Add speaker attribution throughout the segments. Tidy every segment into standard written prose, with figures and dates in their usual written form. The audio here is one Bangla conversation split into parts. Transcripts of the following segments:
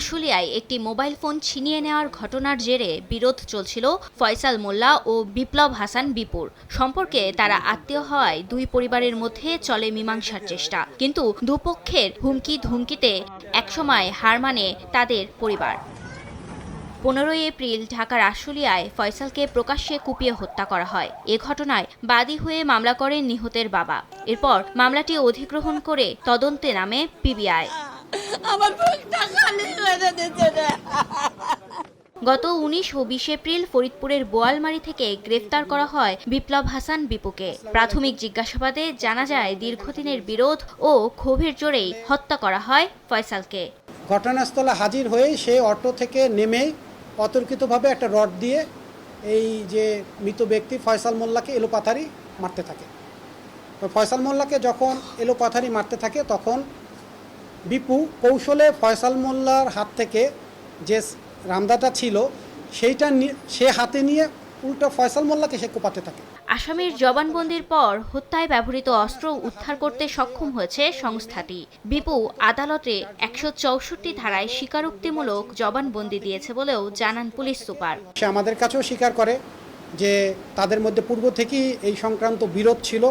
Speaker 1: আশুলিয়ায় একটি মোবাইল ফোন ছিনিয়ে নেওয়ার ঘটনার জেরে বিরোধ চলছিল ফয়সাল মোল্লা ও বিপ্লব হাসান বিপুর। সম্পর্কে তারা আত্মীয় হওয়ায় দুই পরিবারের মধ্যে চলে মীমাংসার চেষ্টা, কিন্তু দুপক্ষের হুমকি ধুমকিতে একসময় হার মানে তাদের পরিবার। 15 এপ্রিল ঢাকার আশুলিয়ায় ফয়সালকে প্রকাশ্যে কুপিয়ে হত্যা করা হয়। এ ঘটনায় বাদী হয়ে মামলা করেন নিহতের বাবা। এরপর মামলাটি অধিগ্রহণ করে তদন্তে নামে পিবিআই। গত 19 ও 20 এপ্রিল ফরিদপুরের বোয়ালমারী থেকে গ্রেফতার করা হয় বিপ্লব হাসান বিপুকে। প্রাথমিক জিজ্ঞাসাবাদে জানা যায় দীর্ঘদিনের বিরোধ ও ক্ষোভের জোরেই হত্যা করা হয় ফয়সালকে।
Speaker 2: ঘটনাস্থলে হাজির হয়ে সে অটো থেকে নেমে অতর্কিতভাবে একটা রড দিয়ে এই যে মৃত ব্যক্তি ফয়সাল মোল্লাকে এলোপাথারি মারতে থাকে। তো ফয়সাল মোল্লাকে যখন এলোপাথারি মারতে থাকে তখন বিপু কৌশলে ফয়সাল মোল্লার হাত থেকে যে রামদাটা ছিল সেইটা সে হাতে নিয়ে উল্টো ফয়সাল মোল্লাকে সে কোপাতে থাকে।
Speaker 1: আসামির জবানবন্দির পর হত্যায় ব্যবহৃত অস্ত্র উদ্ধার করতে সক্ষম হয়েছে সংস্থাটি। বিপু আদালতে 164 ধারায় স্বীকারোক্তিমূলক জবানবন্দি দিয়েছে বলেও জানান পুলিশ সুপার।
Speaker 2: সে আমাদের কাছেও স্বীকার করে যে তাদের মধ্যে পূর্ব থেকেই এই সংক্রান্ত বিরোধ ছিল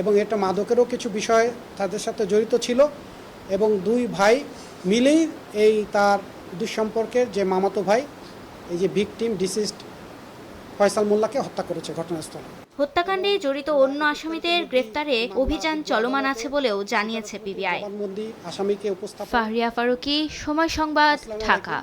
Speaker 2: এবং এটা মাদকেরও কিছু বিষয় তাদের সাথে জড়িত ছিল এবং দুই ভাই মিলেই এই তার দুঃসম্পর্কের যে মামাতো ভাই এই যে ভিকটিম ডিসিজড ফয়সাল মোল্লাকে হত্যা করেছে ঘটনাস্থলে।
Speaker 1: হত্যাকাণ্ডে জড়িত অন্য আসামিদের গ্রেফতারে অভিযান চলমান আছে বলেও জানিয়েছে পিবিআই।
Speaker 2: আসামিকে উপস্থাপন।
Speaker 1: ফাহরিয়া ফারুকী, সময় সংবাদ, ঢাকা।